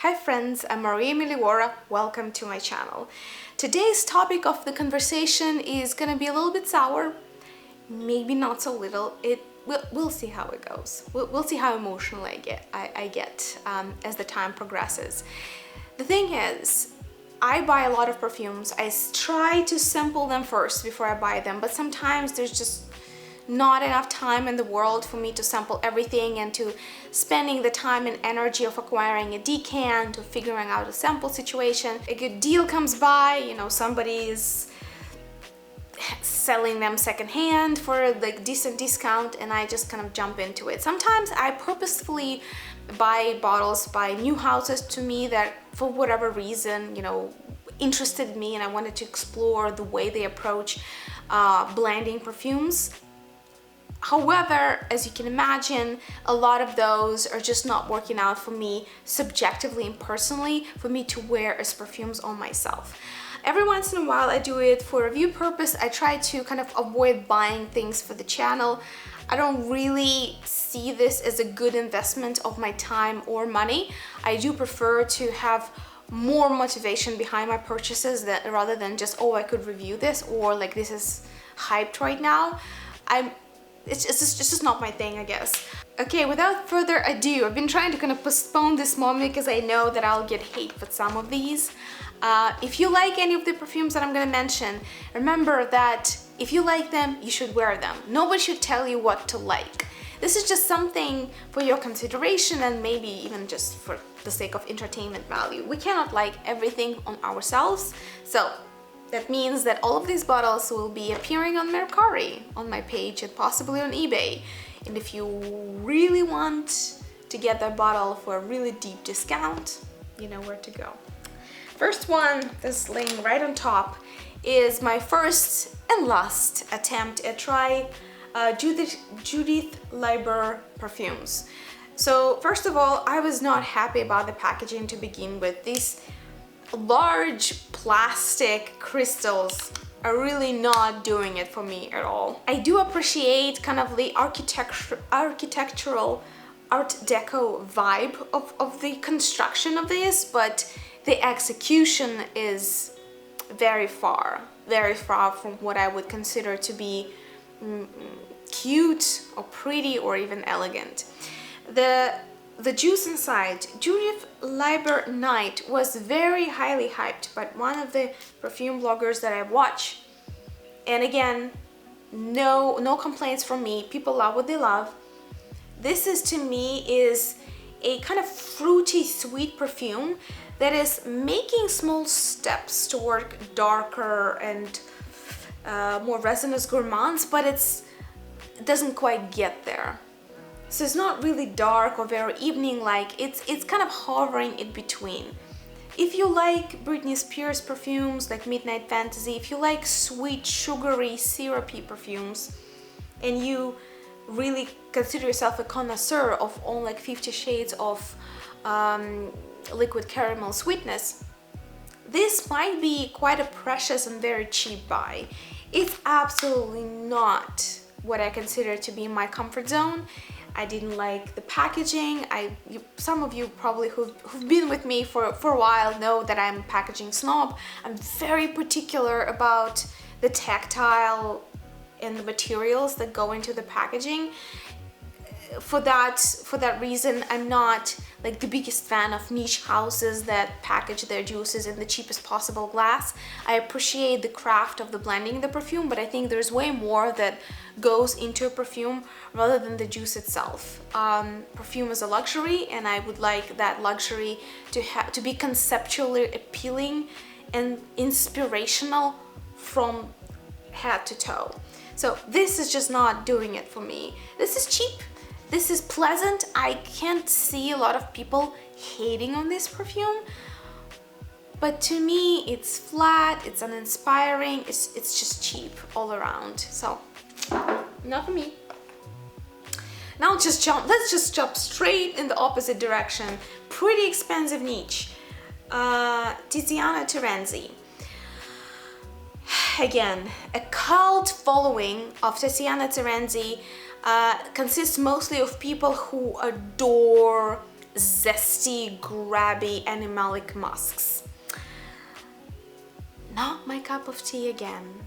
Hi friends, I'm Meliora. Welcome to my channel. Today's topic of the conversation is gonna be a little bit sour, maybe not so little. We'll see how it goes. We'll see how emotional I get as the time progresses. The thing is, I buy a lot of perfumes. I try to sample them first before I buy them, but sometimes there's just not enough time in the world for me to sample everything and to spending the time and energy of acquiring a decant, to figuring out a sample situation. A good deal comes by, you know, somebody's selling them secondhand for like decent discount, and I just kind of jump into it. Sometimes I purposefully buy bottles by new houses to me that for whatever reason, you know, interested me and I wanted to explore the way they approach blending perfumes. However, as you can imagine, a lot of those are just not working out for me subjectively and personally for me to wear as perfumes on myself. Every once in a while I do it for review purpose. I try to kind of avoid buying things for the channel. I don't really see this as a good investment of my time or money. I do prefer to have more motivation behind my purchases rather than just, oh, I could review this, or like this is hyped right now. It's just not my thing, I guess. Okay, without further ado, I've been trying to kind of postpone this moment because I know that I'll get hate with some of these. If you like any of the perfumes that I'm gonna mention, remember that if you like them, you should wear them. Nobody should tell you what to like. This is just something for your consideration and maybe even just for the sake of entertainment value. We cannot like everything on ourselves, so that means that all of these bottles will be appearing on Mercari, on my page, and possibly on eBay. And if you really want to get that bottle for a really deep discount, you know where to go. First one, this laying right on top, is my first and last attempt at try Judith Leiber Perfumes. So first of all, I was not happy about the packaging to begin with. These large plastic crystals are really not doing it for me at all. I do appreciate kind of the architectural art deco vibe of the construction of this, but the execution is very far from what I would consider to be cute or pretty or even elegant. The juice inside, Judith Leiber Night, was very highly hyped by one of the perfume bloggers that I watch. And again, no complaints from me. People love what they love. This is, to me, is a kind of fruity, sweet perfume that is making small steps toward darker and more resinous gourmands, but it doesn't quite get there. So it's not really dark or very evening-like, it's kind of hovering in between. If you like Britney Spears perfumes like Midnight Fantasy, if you like sweet, sugary, syrupy perfumes, and you really consider yourself a connoisseur of all like 50 shades of liquid caramel sweetness, this might be quite a precious and very cheap buy. It's absolutely not what I consider to be my comfort zone. I didn't like the packaging. Some of you probably who've been with me for a while know that I'm a packaging snob. I'm very particular about the tactile and the materials that go into the packaging. For that reason, I'm not like the biggest fan of niche houses that package their juices in the cheapest possible glass. I appreciate the craft of the blending the perfume, but I think there's way more that goes into a perfume rather than the juice itself. Perfume is a luxury, and I would like that luxury to be conceptually appealing and inspirational from head to toe. So this is just not doing it for me. This is cheap. This is pleasant. I can't see a lot of people hating on this perfume, but to me it's flat, it's uninspiring, it's just cheap all around. So not for me. Now let's just jump straight in the opposite direction. Pretty expensive niche. Tiziana Terenzi. Again, a cult following of Tiziana Terenzi consists mostly of people who adore zesty, grabby, animalic musks. Not my cup of tea again.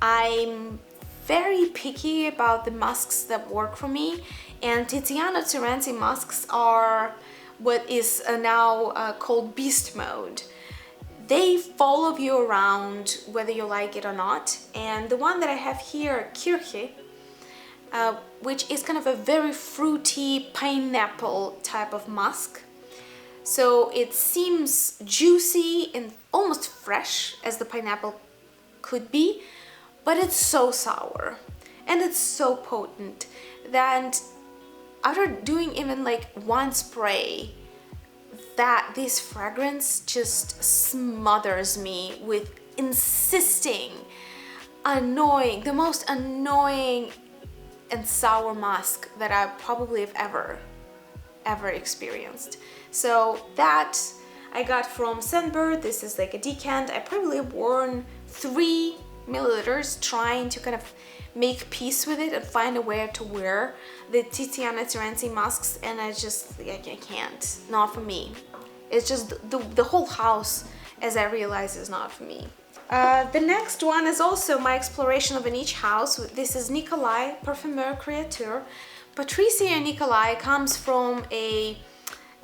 I'm very picky about the musks that work for me, and Tiziana Terenzi musks are what is now called beast mode. They follow you around whether you like it or not, and the one that I have here, Kirke, which is kind of a very fruity pineapple type of musk. So it seems juicy and almost fresh as the pineapple could be, but it's so sour and it's so potent that after doing even like one spray, that this fragrance just smothers me with insisting, annoying, the most annoying and sour musk that I probably have ever experienced. So that I got from Scentbird. This is like a decant. I probably have worn 3 milliliters trying to kind of make peace with it and find a way to wear the Tiziana Terenzi musks, and I can't, not for me. It's just the whole house, as I realize, is not for me. The next one is also my exploration of a niche house. This is Nicolai, Parfumeur Créateur. Patricia Nicolai comes from a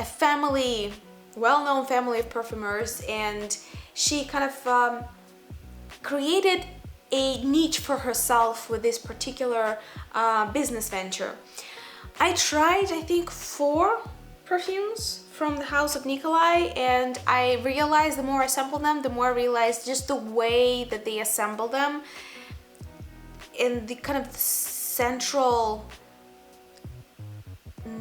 family, well-known family of perfumers, and she kind of created a niche for herself with this particular business venture. I tried, I think, 4 perfumes from the house of Nicolai, and I realized the more I sampled them, the more I realized just the way that they assemble them in the kind of central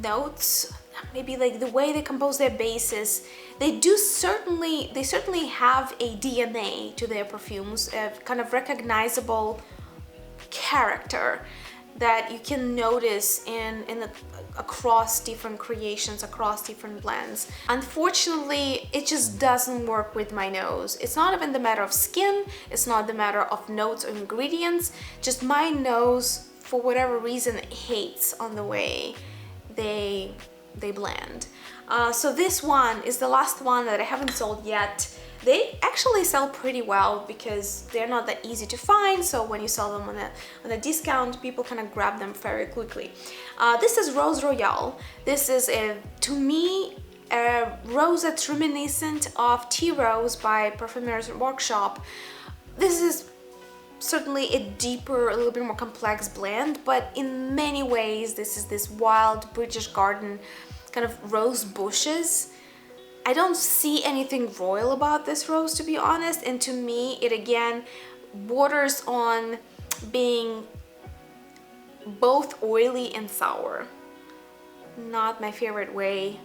notes, maybe like the way they compose their bases. They certainly have a DNA to their perfumes, a kind of recognizable character that you can notice across different creations, across different blends. Unfortunately, it just doesn't work with my nose. It's not even the matter of skin, it's not the matter of notes or ingredients, just my nose, for whatever reason, hates on the way they blend. So this one is the last one that I haven't sold yet. They actually sell pretty well because they're not that easy to find, so when you sell them on a discount, people kind of grab them very quickly. This is Rose Royale. This is, to me, a rose that's reminiscent of Tea Rose by Parfumeurs Workshop. This is certainly a deeper, a little bit more complex blend, but in many ways this is this wild British garden kind of rose bushes. I don't see anything royal about this rose, to be honest, and to me it again borders on being both oily and sour. Not my favorite way,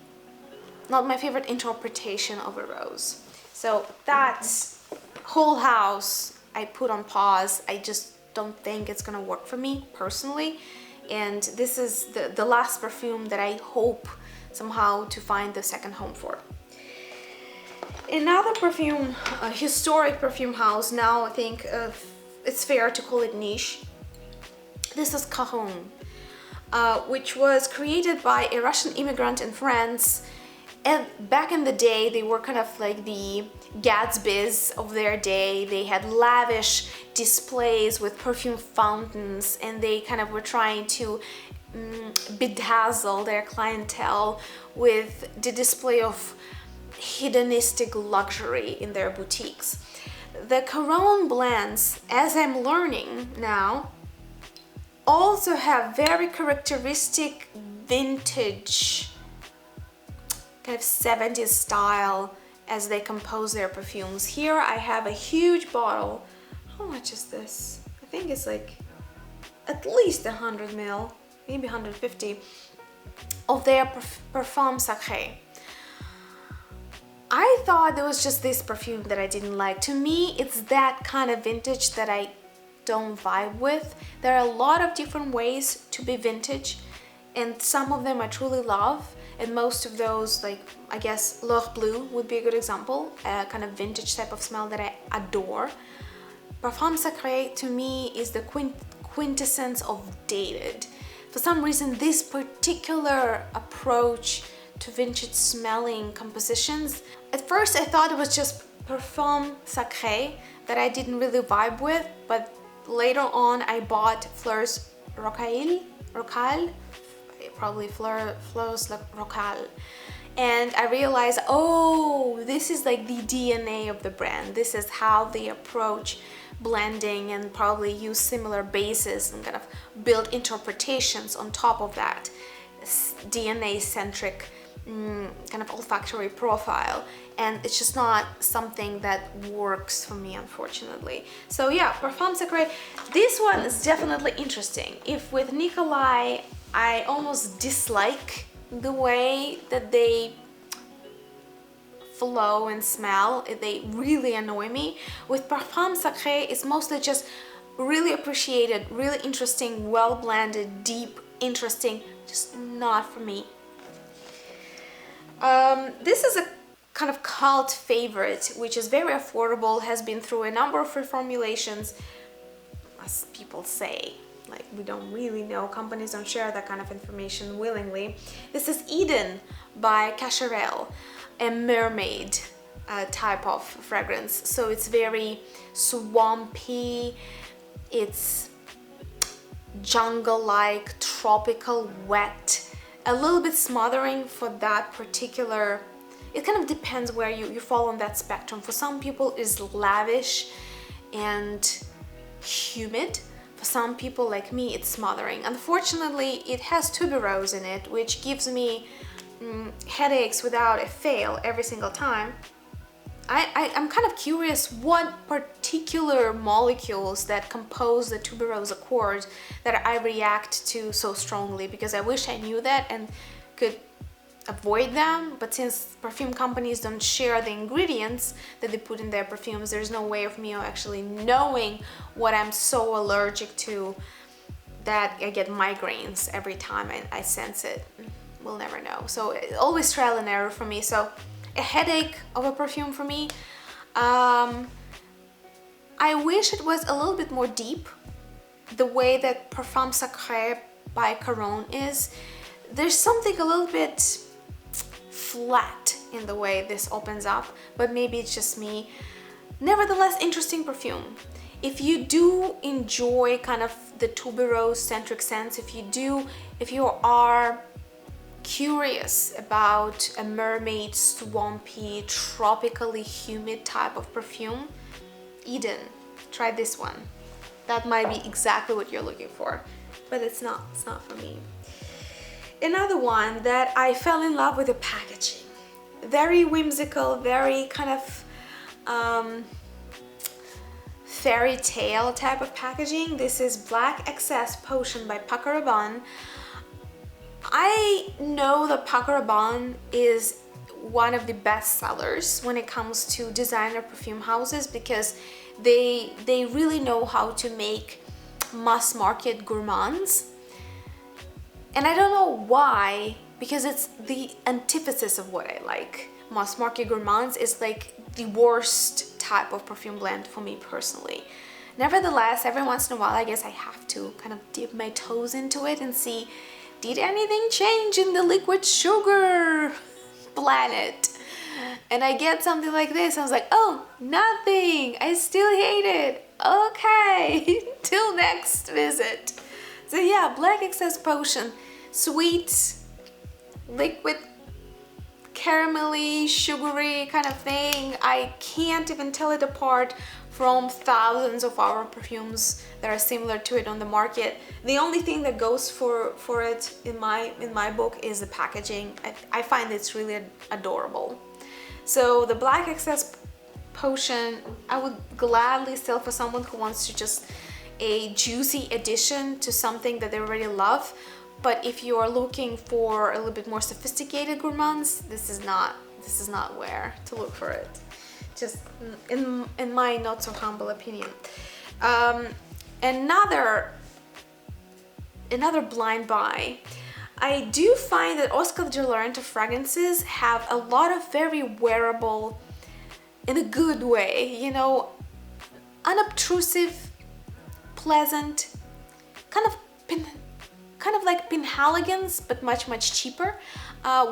not my favorite interpretation of a rose. So that's whole house I put on pause. I just don't think it's gonna work for me personally, and this is the last perfume that I hope somehow to find the second home for. Another perfume, a historic perfume house, now I think it's fair to call it niche. This is Cajon, which was created by a Russian immigrant in France. And back in the day, they were kind of like the Gatsby's of their day. They had lavish displays with perfume fountains, and they kind of were trying to bedazzle their clientele with the display of hedonistic luxury in their boutiques. The Cajon blends, as I'm learning now, also have very characteristic vintage, kind of 70s style as they compose their perfumes. Here I have a huge bottle. How much is this? I think it's like at least 100 ml, maybe 150, of their Parfum Sacré. I thought there was just this perfume that I didn't like. To me, it's that kind of vintage that I don't vibe with. There are a lot of different ways to be vintage, and some of them I truly love, and most of those, like I guess L'Or Bleu would be a good example, a kind of vintage type of smell that I adore. Parfum Sacré to me is the quintessence of dated. For some reason, this particular approach to vintage smelling compositions. At first I thought it was just Parfum Sacré that I didn't really vibe with, but later on I bought Fleurs Rocale, probably Fleurs Rocale, and I realized, oh, this is like the DNA of the brand. This is how they approach blending and probably use similar bases and kind of build interpretations on top of that DNA-centric kind of olfactory profile, and it's just not something that works for me, unfortunately. So yeah, Parfum Sacré, this one is definitely interesting. If with Nicolai I almost dislike the way that they flow and smell, they really annoy me. With Parfum Sacré, it's mostly just really appreciated, really interesting, well blended, deep, interesting, just not for me. This is a kind of cult favorite, which is very affordable, has been through a number of reformulations, as people say. Like, we don't really know, companies don't share that kind of information willingly. This is Eden by Cacharel, a mermaid type of fragrance. So it's very swampy, it's jungle-like, tropical, wet, a little bit smothering for that particular. It kind of depends where you fall on that spectrum. For some people it's lavish and humid. For some people like me, it's smothering. Unfortunately, it has tuberose in it, which gives me headaches without a fail every single time. I'm kind of curious what particular molecules that compose the tuberose accord that I react to so strongly, because I wish I knew that and could avoid them, but since perfume companies don't share the ingredients that they put in their perfumes, there's no way of me actually knowing what I'm so allergic to that I get migraines every time I sense it. We'll never know. So always trial and error for me. So a headache of a perfume for me. I wish it was a little bit more deep, the way that Parfum Sacré by Caron is. There's something a little bit flat in the way this opens up, but maybe it's just me. Nevertheless, interesting perfume. If you do enjoy kind of the tuberose centric scents, if you are curious about a mermaid, swampy, tropically humid type of perfume, Eden, try this one. That might be exactly what you're looking for, but it's not for me. Another one that I fell in love with the packaging. Very whimsical, very kind of fairy tale type of packaging. This is BlackXS Potion by Paco Rabanne. I know that Paco Rabanne is one of the best sellers when it comes to designer perfume houses, because they really know how to make mass market gourmands. And I don't know why, because it's the antithesis of what I like. Mass market gourmands is like the worst type of perfume blend for me personally. Nevertheless, every once in a while, I guess I have to kind of dip my toes into it and see, did anything change in the liquid sugar planet? And I get something like this. I was like, oh, nothing. I still hate it. Okay, till next visit. So yeah, BlackXS Potion, sweet, liquid, caramelly, sugary kind of thing. I can't even tell it apart from thousands of our perfumes that are similar to it on the market. The only thing that goes for it in my book is the packaging. I find it's really adorable. So the BlackXS Potion, I would gladly sell for someone who wants to just a juicy addition to something that they already love. But if you are looking for a little bit more sophisticated gourmands, this is not where to look for it. Just in my not so humble opinion. Another blind buy. I do find that Oscar de la Renta fragrances have a lot of very wearable, in a good way, you know, unobtrusive, pleasant, kind of like Penhaligon's, but much cheaper.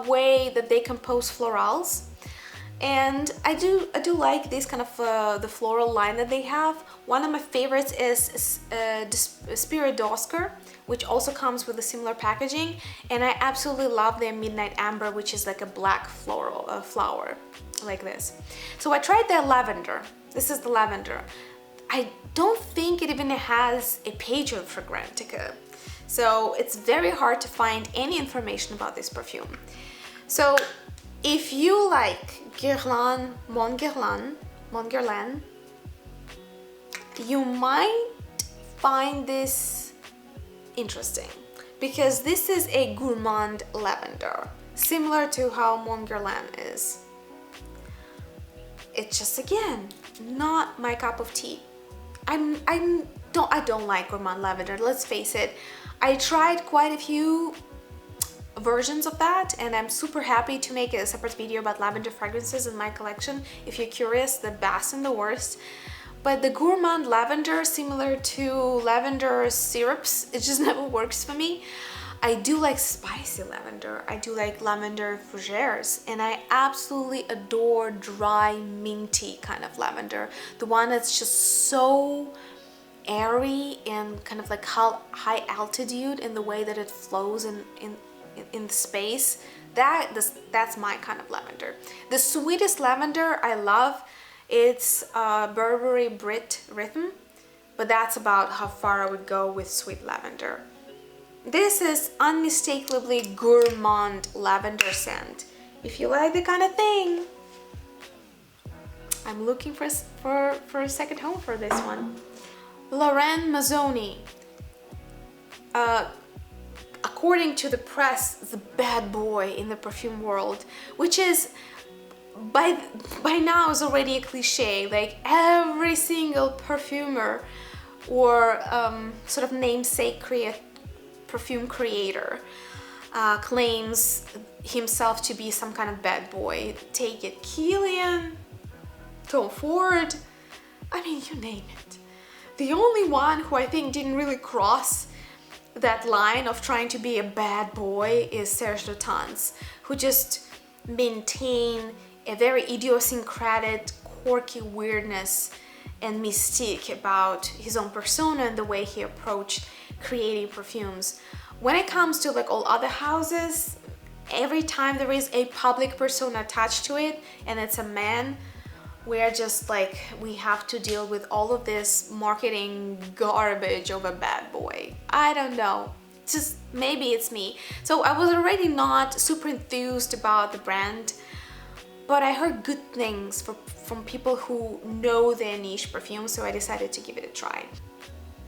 way that they compose florals. And I do like this kind of the floral line that they have. One of my favorites is Spirit d'Oscar, which also comes with a similar packaging, and I absolutely love their Midnight Amber, which is like a black floral flower like this. So I tried their lavender. This is the lavender. I don't think it even has a page on Fragrantica, so it's very hard to find any information about this perfume. So if you like Guerlain, Mon Guerlain, you might find this interesting, because this is a gourmand lavender, similar to how Mon Guerlain is. It's just, again, not my cup of tea. I don't like gourmand lavender, let's face it. I tried quite a few versions of that, and I'm super happy to make a separate video about lavender fragrances in my collection if you're curious, the best and the worst. But the gourmand lavender, similar to lavender syrups, it just never works for me. I do like spicy lavender, I do like lavender fougères, and I absolutely adore dry, minty kind of lavender. The one that's just so airy and kind of like high altitude in the way that it flows in space. That's my kind of lavender. The sweetest lavender I love, it's Burberry Brit Rhythm, but that's about how far I would go with sweet lavender. This is unmistakably gourmand lavender scent. If you like the kind of thing, I'm looking for a second home for this one. Laurent Mazzoni. According to the press, the bad boy in the perfume world, which is by now is already a cliche. Like every single perfumer or sort of namesake perfume creator claims himself to be some kind of bad boy. Take it, Kilian, Tom Ford, I mean, you name it. The only one who I think didn't really cross that line of trying to be a bad boy is Serge Lutens, who just maintain a very idiosyncratic, quirky weirdness and mystique about his own persona and the way he approached creating perfumes. When it comes to like all other houses, every time there is a public persona attached to it and it's a man, we're just like, we have to deal with all of this marketing garbage of a bad boy. I don't know, just maybe it's me. So I was already not super enthused about the brand, but I heard good things from people who know their niche perfume, so I decided to give it a try.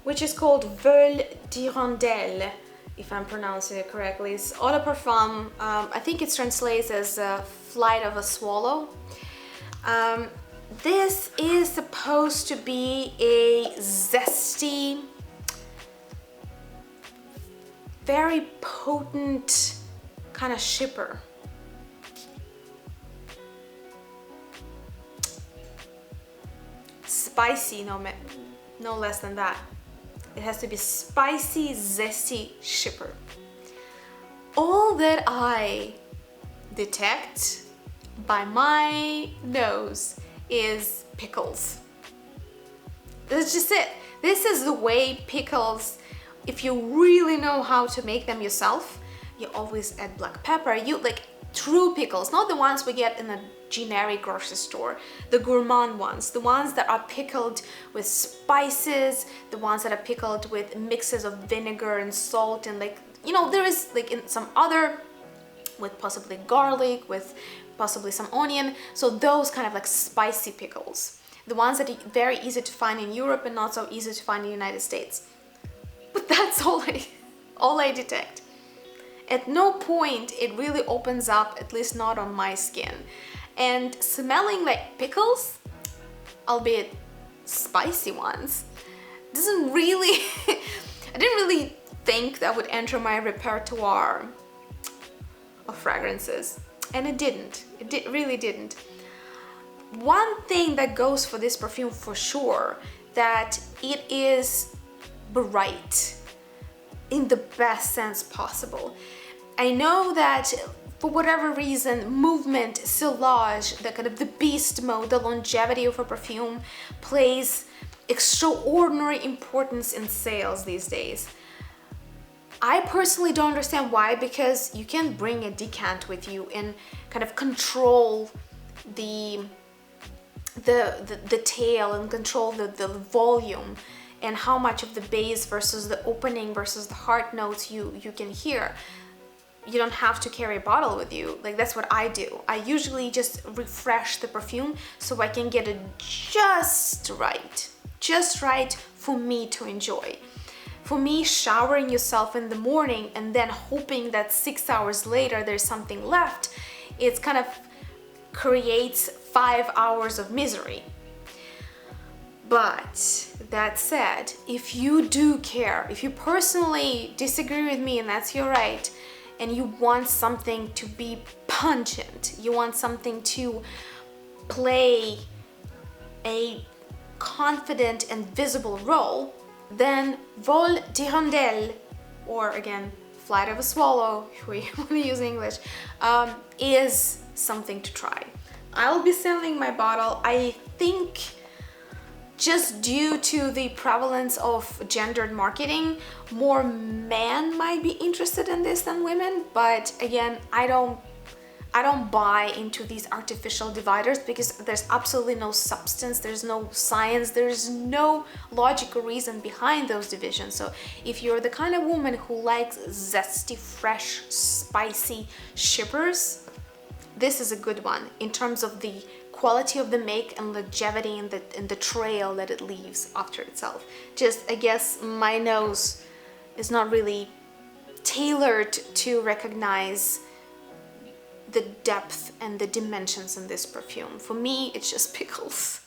Which is called Vol d'Hirondelle, if I'm pronouncing it correctly. It's eau de parfum. I think it translates as flight of a swallow. This is supposed to be a zesty, very potent kind of shipper. Spicy, no less than that. It has to be spicy, zesty shipper. All that I detect by my nose is pickles. That's just it. This is the way pickles, if you really know how to make them yourself, you always add black pepper. You like true pickles, not the ones we get in a generic grocery store, the gourmand ones, the ones that are pickled with spices, the ones that are pickled with mixes of vinegar and salt, and like, you know, there is like in some other with possibly garlic, with possibly some onion. So those kind of like spicy pickles, the ones that are very easy to find in Europe and not so easy to find in the United States. But that's all I detect. At no point it really opens up, at least not on my skin. And smelling like pickles, albeit spicy ones, doesn't really, I didn't really think that would enter my repertoire of fragrances. And it didn't, really didn't. One thing that goes for this perfume for sure, that it is bright in the best sense possible. I know that for whatever reason, movement, sillage, the kind of the beast mode, the longevity of a perfume plays extraordinary importance in sales these days. I personally don't understand why, because you can bring a decant with you and kind of control the tail and control the volume and how much of the base versus the opening versus the heart notes you can hear. You don't have to carry a bottle with you. Like, that's what I do. I usually just refresh the perfume so I can get it just right for me to enjoy. For me, showering yourself in the morning and then hoping that 6 hours later there's something left, it's kind of creates 5 hours of misery. But that said, if you do care, if you personally disagree with me, and that's your right, and you want something to be pungent, you want something to play a confident and visible role, then Vol d'Hirondelle, or again, Flight of a Swallow, if we want to use English, is something to try. I'll be selling my bottle, I think, just due to the prevalence of gendered marketing. More men might be interested in this than women, but again, I don't buy into these artificial dividers, because there's absolutely no substance, there's no science, there's no logical reason behind those divisions. So if you're the kind of woman who likes zesty, fresh, spicy shippers, this is a good one in terms of the quality of the make and longevity and the trail that it leaves after itself. Just, I guess my nose is not really tailored to recognize the depth and the dimensions in this perfume. For me, it's just pickles.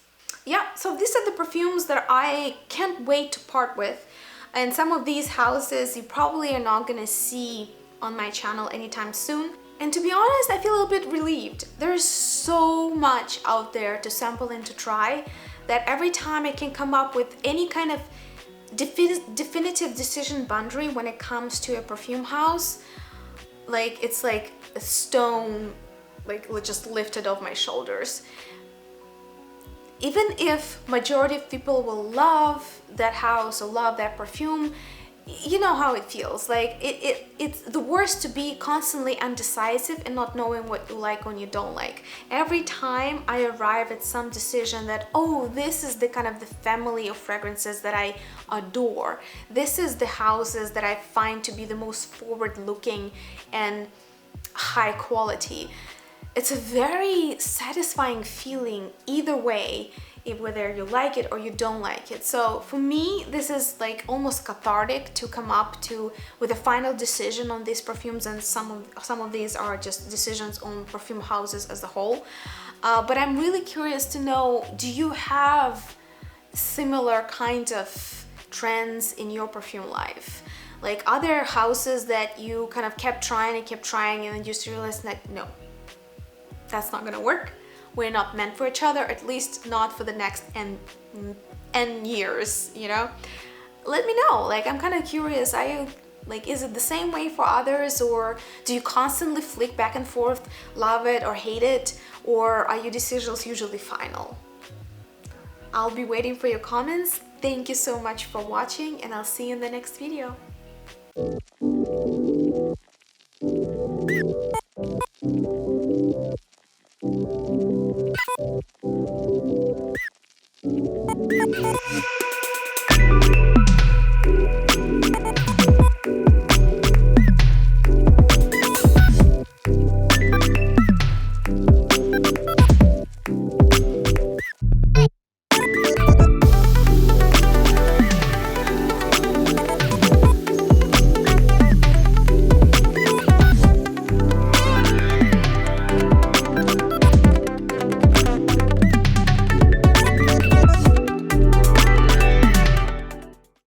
Yeah, so these are the perfumes that I can't wait to part with. And some of these houses you probably are not gonna see on my channel anytime soon. And to be honest, I feel a little bit relieved. There's so much out there to sample and to try that every time I can come up with any kind of definitive decision boundary when it comes to a perfume house, like it's like a stone, like just lifted off my shoulders. Even if majority of people will love that house or love that perfume, you know how it feels. Like it's the worst to be constantly undecisive and not knowing what you like when you don't like. Every time I arrive at some decision that, oh, this is the kind of the family of fragrances that I adore, this is the houses that I find to be the most forward-looking and high quality, it's a very satisfying feeling either way, whether you like it or you don't like it. So for me, this is like almost cathartic to come up with a final decision on these perfumes, and some of these are just decisions on perfume houses as a whole. But I'm really curious to know, do you have similar kinds of trends in your perfume life? Like other houses that you kind of kept trying and then just realized that no, that's not gonna work. We're not meant for each other, at least not for the next N years, you know? Let me know, like I'm kind of curious. Is it the same way for others, or do you constantly flick back and forth, love it or hate it, or are your decisions usually final? I'll be waiting for your comments. Thank you so much for watching, and I'll see you in the next video.